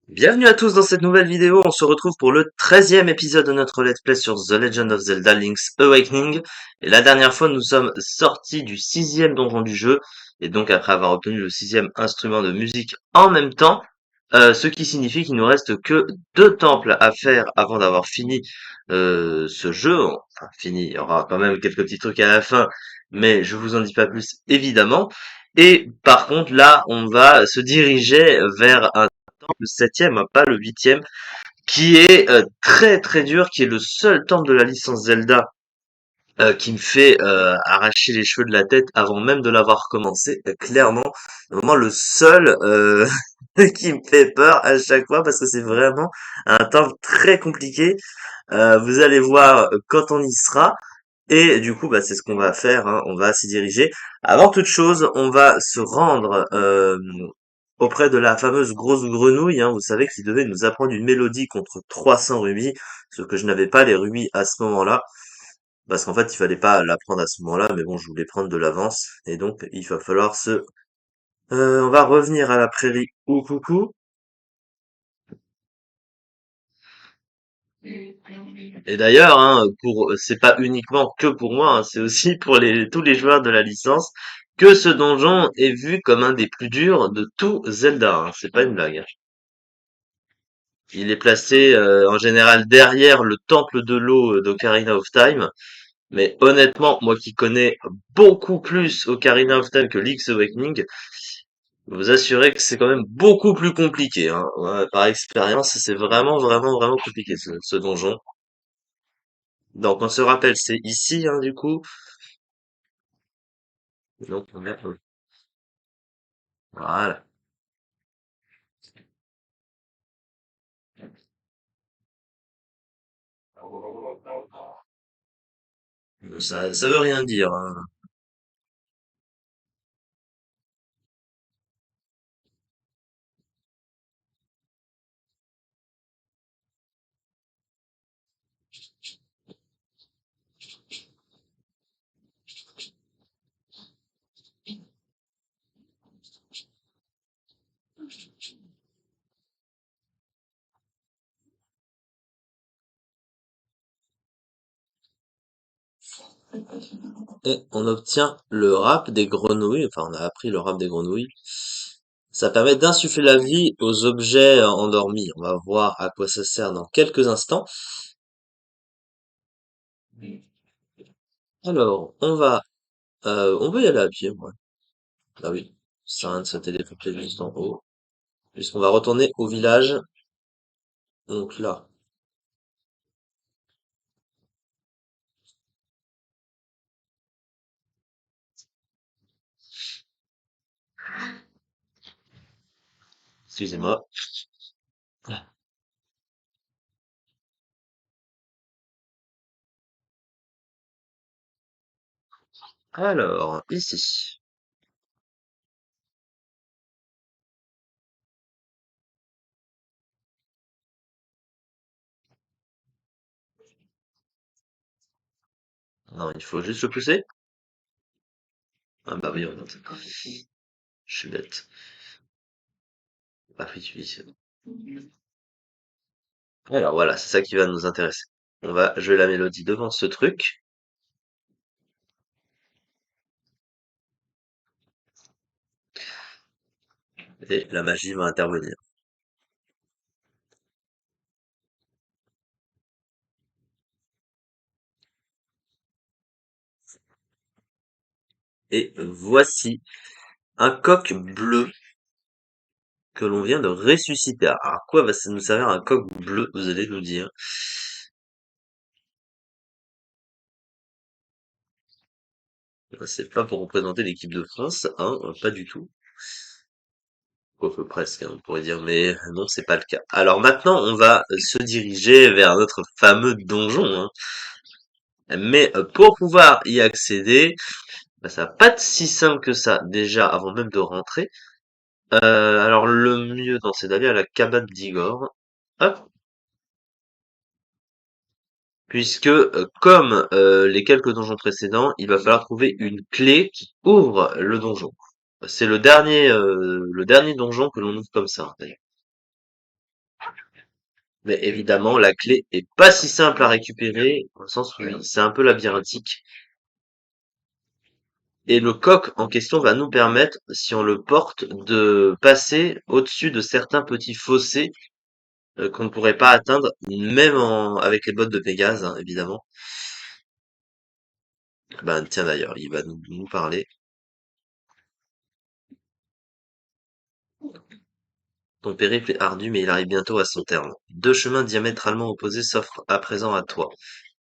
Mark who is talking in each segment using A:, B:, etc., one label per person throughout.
A: Bienvenue à tous dans cette nouvelle vidéo, on se retrouve pour le 13e épisode de notre Let's Play sur The Legend of Zelda Link's Awakening. Et la dernière fois, nous sommes sortis du 6e donjon du jeu, et donc après avoir obtenu le 6e instrument de musique en même temps, ce qui signifie qu'il nous reste que deux temples à faire avant d'avoir fini ce jeu. Enfin, fini, il y aura quand même quelques petits trucs à la fin, mais je vous en dis pas plus évidemment. Et par contre, là, on va se diriger vers un le septième, hein, pas le huitième, qui est très très dur, qui est le seul temple de la licence Zelda qui me fait arracher les cheveux de la tête avant même de l'avoir commencé. Clairement, vraiment le seul qui me fait peur à chaque fois parce que c'est vraiment un temple très compliqué. Vous allez voir quand on y sera. Et du coup, bah, c'est ce qu'on va faire, hein, on va s'y diriger. Avant toute chose, on va se rendre auprès de la fameuse grosse grenouille, hein, vous savez, qui devait nous apprendre une mélodie contre 300 rubis, ce que je n'avais pas les rubis à ce moment-là, parce qu'en fait, il fallait pas l'apprendre à ce moment-là, mais bon, je voulais prendre de l'avance, et donc il va falloir se... on va revenir à la prairie Oukoukou, et d'ailleurs, hein, c'est pas uniquement que pour moi, hein, c'est aussi pour tous les joueurs de la licence, que ce donjon est vu comme un des plus durs de tout Zelda, hein, c'est pas une blague, hein. Il est placé en général derrière le temple de l'eau d'Ocarina of Time. Mais honnêtement, moi qui connais beaucoup plus Ocarina of Time que Link's Awakening, vous assurez que c'est quand même beaucoup plus compliqué, hein. Ouais, par expérience, c'est vraiment, vraiment, vraiment compliqué ce donjon. Donc on se rappelle, c'est ici, hein, du coup. Donc voilà. Ça veut rien dire, hein. Et on obtient le rap des grenouilles, enfin on a appris le rap des grenouilles. Ça permet d'insuffler la vie aux objets endormis. On va voir à quoi ça sert dans quelques instants. Alors, on peut y aller à pied, ouais. Ah oui, ça sert à rien de se téléporter juste en haut. Puisqu'on va retourner au village. Donc là, excusez-moi. Alors, ici. Non, il faut juste le pousser. Ah bah oui, regarde. Je suis bête. Ah oui, tu dis. Alors voilà, c'est ça qui va nous intéresser. On va jouer la mélodie devant ce truc. Et la magie va intervenir. Et voici un coq bleu que l'on vient de ressusciter. Alors, à quoi va ça nous servir un coq bleu, vous allez nous dire? C'est pas pour représenter l'équipe de France, hein, pas du tout. Quoique presque, hein, on pourrait dire, mais non, c'est pas le cas. Alors maintenant, on va se diriger vers notre fameux donjon, hein. Mais pour pouvoir y accéder, bah, ça va pas être si simple que ça, déjà, avant même de rentrer. Alors le mieux, dans c'est d'aller à la cabane d'Igor. Hop, puisque comme les quelques donjons précédents, il va falloir trouver une clé qui ouvre le donjon. C'est le dernier donjon que l'on ouvre comme ça, d'ailleurs. Mais évidemment, la clé est pas si simple à récupérer, dans le sens où c'est un peu labyrinthique. Et le coq en question va nous permettre, si on le porte, de passer au-dessus de certains petits fossés qu'on ne pourrait pas atteindre, même avec les bottes de Pégase, hein, évidemment. Ben tiens d'ailleurs, il va nous parler. Ton périple est ardu, mais il arrive bientôt à son terme. Deux chemins diamétralement opposés s'offrent à présent à toi.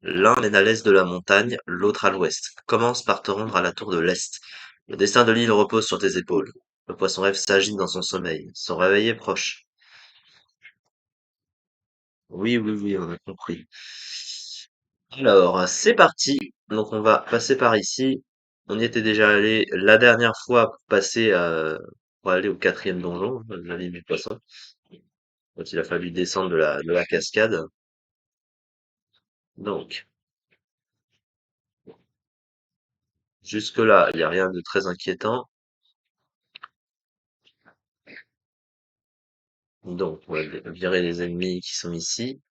A: L'un mène à l'est de la montagne, l'autre à l'ouest. Commence par te rendre à la tour de l'est. Le destin de l'île repose sur tes épaules. Le poisson rêve s'agite dans son sommeil. Son réveil est proche. Oui, oui, oui, on a compris. Alors, c'est parti. Donc, on va passer par ici. On y était déjà allé la dernière fois pour aller au quatrième donjon, la l'île du poisson, quand il a fallu descendre de la cascade. Donc, jusque-là, il n'y a rien de très inquiétant. Donc, on va virer les ennemis qui sont ici.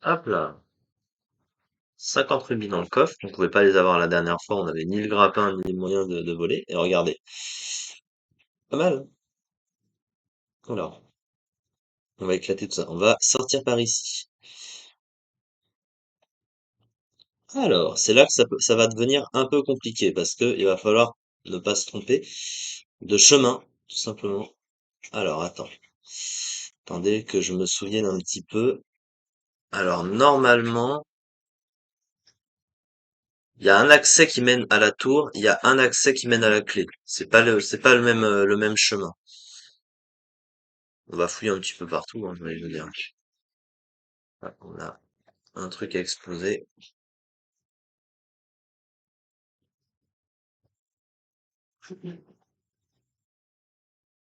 A: Hop là. 50 rubis dans le coffre. On pouvait pas les avoir la dernière fois. On avait ni le grappin, ni les moyens de voler. Et regardez. Pas mal, hein. Alors, on va éclater tout ça. On va sortir par ici. Alors, c'est là que ça va devenir un peu compliqué parce que il va falloir ne pas se tromper de chemin, tout simplement. Alors, attendez que je me souvienne un petit peu. Alors, normalement, il y a un accès qui mène à la tour, il y a un accès qui mène à la clé. C'est pas le même chemin. On va fouiller un petit peu partout, hein, je veux dire. Ah, on a un truc à exploser.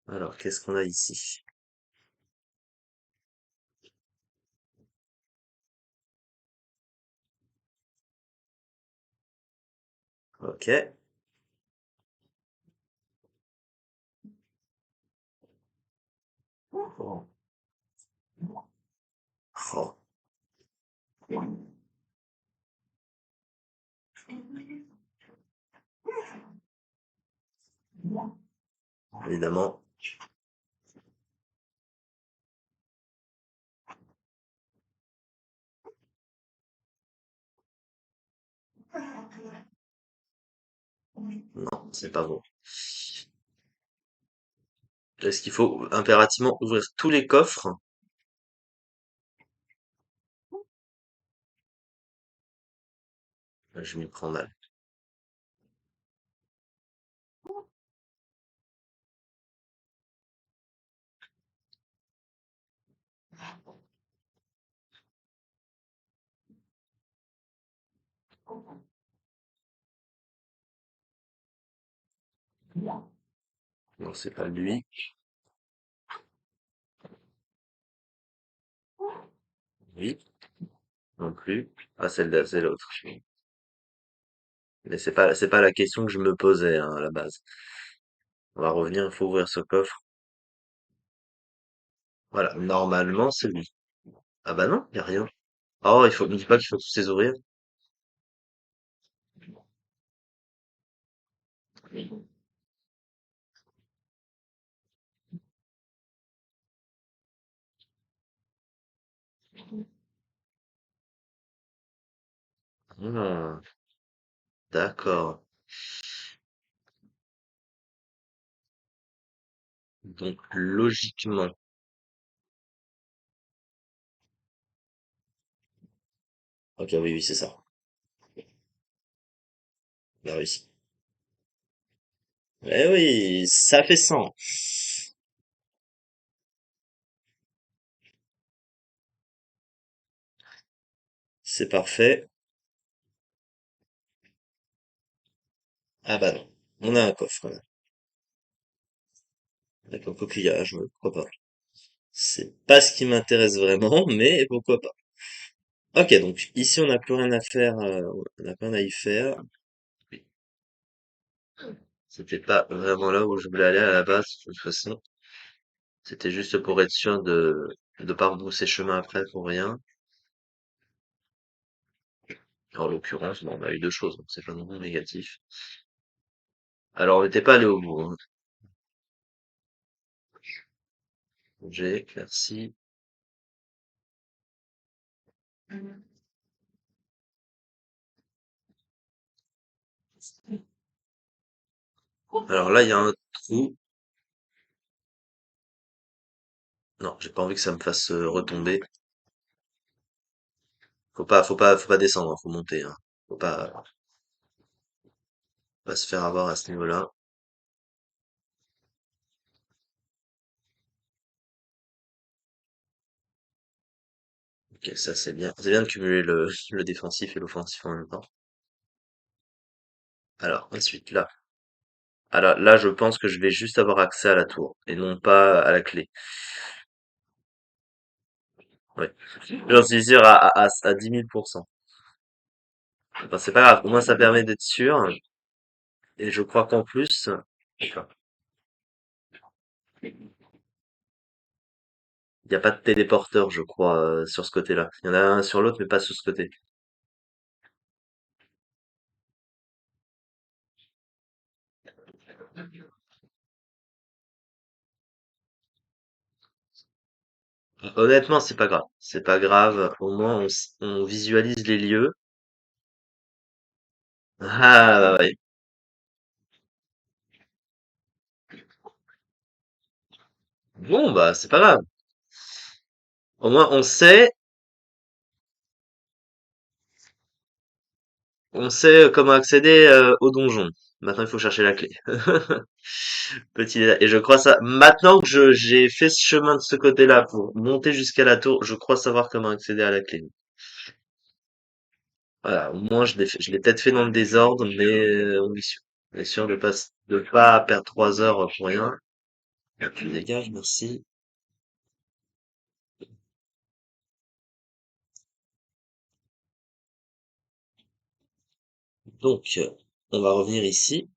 A: Alors, qu'est-ce qu'on a ici? Ok. Oh. Oh. Évidemment. Non, c'est pas bon. Est-ce qu'il faut impérativement ouvrir tous les coffres? Je m'y prends mal. Non, c'est pas lui. Oui, non plus. Ah, celle-là, c'est l'autre. Mais c'est pas la question que je me posais, hein, à la base. On va revenir, il faut ouvrir ce coffre. Voilà, normalement, c'est lui. Ah bah non, y a rien. Oh, me dis pas qu'il faut tous les ouvrir. Hmm, d'accord. Donc, logiquement. Ok, oui, oui, c'est ça. Bien réussi. Eh oui, ça fait 100. C'est parfait. Ah bah non. On a un coffre, là. Avec un coquillage, ouais, pourquoi pas. C'est pas ce qui m'intéresse vraiment, mais pourquoi pas. Ok, donc ici on n'a plus rien à faire, on n'a plus rien à y faire. C'était pas vraiment là où je voulais aller à la base, de toute façon. C'était juste pour être sûr de pas rebrousser chemin après pour rien. En l'occurrence, bon, on a eu deux choses, donc c'est pas non plus négatif. Alors, on n'était pas allé au bout, hein. J'ai, merci. Alors là, il y a un trou. Non, j'ai pas envie que ça me fasse retomber. Faut pas descendre, hein, faut monter, hein. Faut pas se faire avoir à ce niveau-là. Ok, ça c'est bien. C'est bien de cumuler le défensif et l'offensif en même temps. Alors, ensuite, là. Alors là, je pense que je vais juste avoir accès à la tour et non pas à la clé. Ouais. J'en suis sûr à 10 000%. Enfin, c'est pas grave. Au moins, ça permet d'être sûr. Et je crois qu'en plus, il n'y a pas de téléporteur, je crois, sur ce côté-là. Il y en a un sur l'autre, mais pas sur ce côté. Honnêtement, c'est pas grave. C'est pas grave. Au moins, on visualise les lieux. Ah, bah ouais. Bon, bah, c'est pas grave. Au moins, on sait comment accéder au donjon. Maintenant, il faut chercher la clé. Petit détail. Et je crois ça. Maintenant que j'ai fait ce chemin de ce côté-là pour monter jusqu'à la tour, je crois savoir comment accéder à la clé. Voilà. Au moins, je l'ai peut-être fait dans le désordre, mais on est sûr de pas perdre 3 heures pour rien. Tu dégages, merci. Donc, on va revenir ici.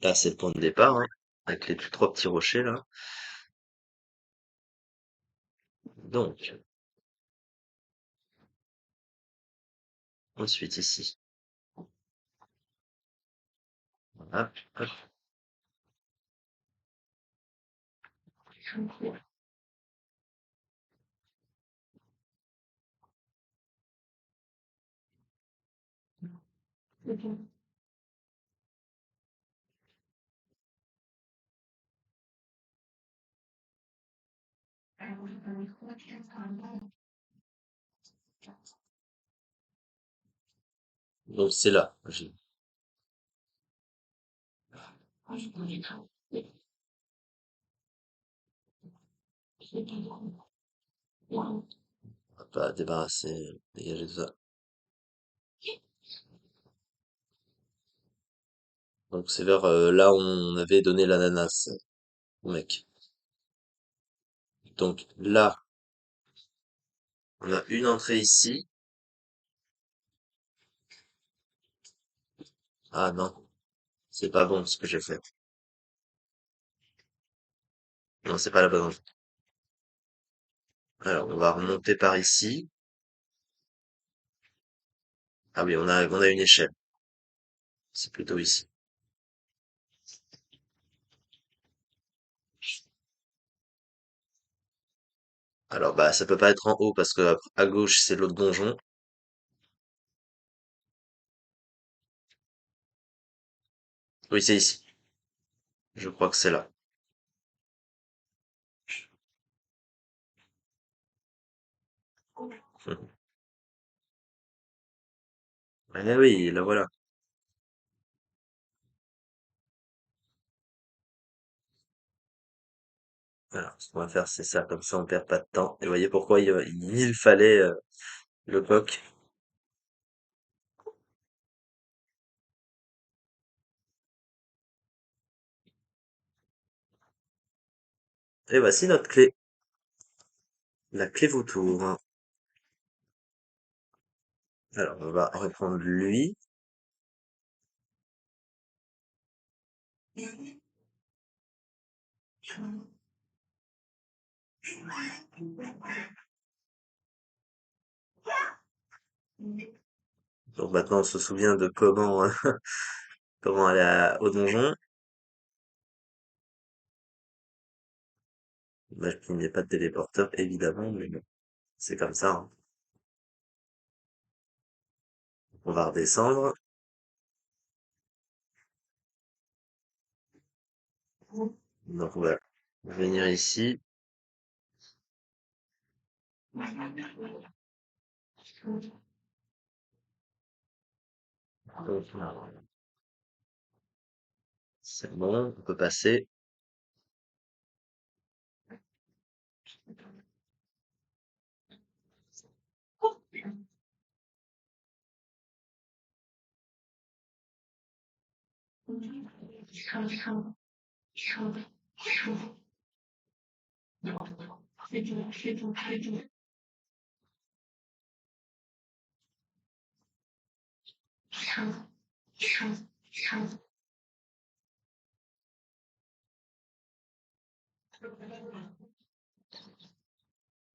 A: Là, c'est le point de départ, hein, avec les trois petits rochers là. Donc, ensuite ici. Hop, hop. Donc c'est là. On va pas débarrasser, dégager tout ça. Donc c'est vers là où on avait donné l'ananas au mec. Donc là, on a une entrée ici. Ah non, c'est pas bon ce que j'ai fait. Non, c'est pas la bonne entrée. Alors, on va remonter par ici. Ah oui, on a une échelle. C'est plutôt ici. Alors, bah, ça peut pas être en haut parce que à gauche, c'est l'autre donjon. Oui, c'est ici. Je crois que c'est là. Mhm. Eh oui, là voilà. Alors, ce qu'on va faire, c'est ça. Comme ça, on perd pas de temps. Et voyez pourquoi il fallait le coq. Et voici notre clé. La clé vautour. Alors, on va reprendre lui. Donc maintenant, on se souvient de comment, comment aller au donjon. Dommage qu'il n'y ait pas de téléporteur, évidemment, mais bon, c'est comme ça, hein. On va redescendre. Donc on va venir ici. Donc, c'est bon, on peut passer.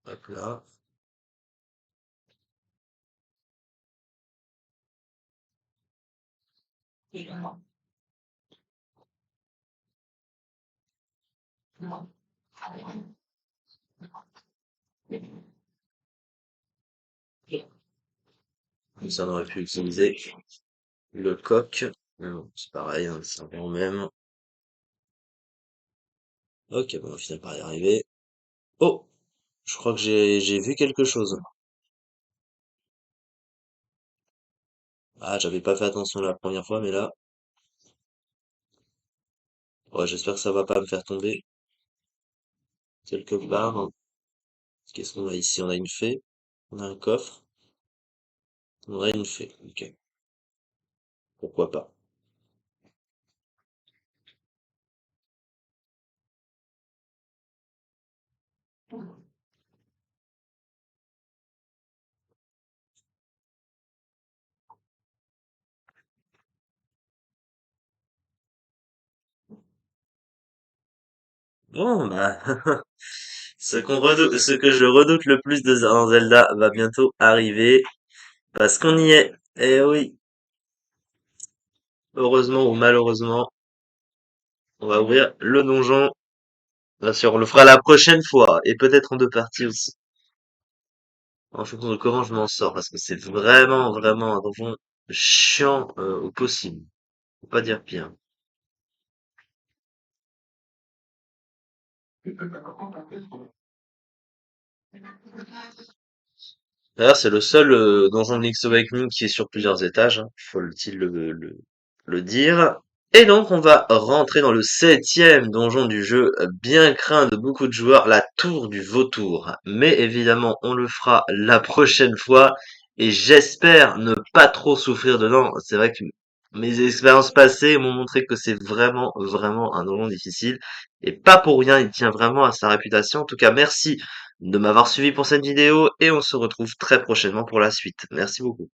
A: Hop là. Comme ça, on aurait pu utiliser le coq. Mais bon, c'est pareil, hein, c'est un peu au même. Ok, bon, on va finir par y arriver. Oh! Je crois que j'ai vu quelque chose. Ah, j'avais pas fait attention la première fois, mais là, ouais, j'espère que ça va pas me faire tomber quelque part. Qu'est-ce qu'on a ici? On a une fée, on a un coffre, on a une fée. Ok, pourquoi pas. Bon, bah, ce que je redoute le plus dans Zelda va bientôt arriver, parce qu'on y est. Eh oui, heureusement ou malheureusement, on va ouvrir le donjon. Bien sûr, on le fera la prochaine fois, et peut-être en deux parties aussi, en fonction de comment je m'en sors, parce que c'est vraiment, vraiment un donjon chiant au possible. Faut pas dire pire. D'ailleurs, c'est le seul donjon de Link's Awakening qui est sur plusieurs étages, hein, faut-il le dire. Et donc, on va rentrer dans le septième donjon du jeu, bien craint de beaucoup de joueurs, la tour du vautour. Mais évidemment, on le fera la prochaine fois, et j'espère ne pas trop souffrir dedans. C'est vrai que mes expériences passées m'ont montré que c'est vraiment, vraiment un donjon difficile, et pas pour rien, il tient vraiment à sa réputation. En tout cas, merci de m'avoir suivi pour cette vidéo, et on se retrouve très prochainement pour la suite. Merci beaucoup.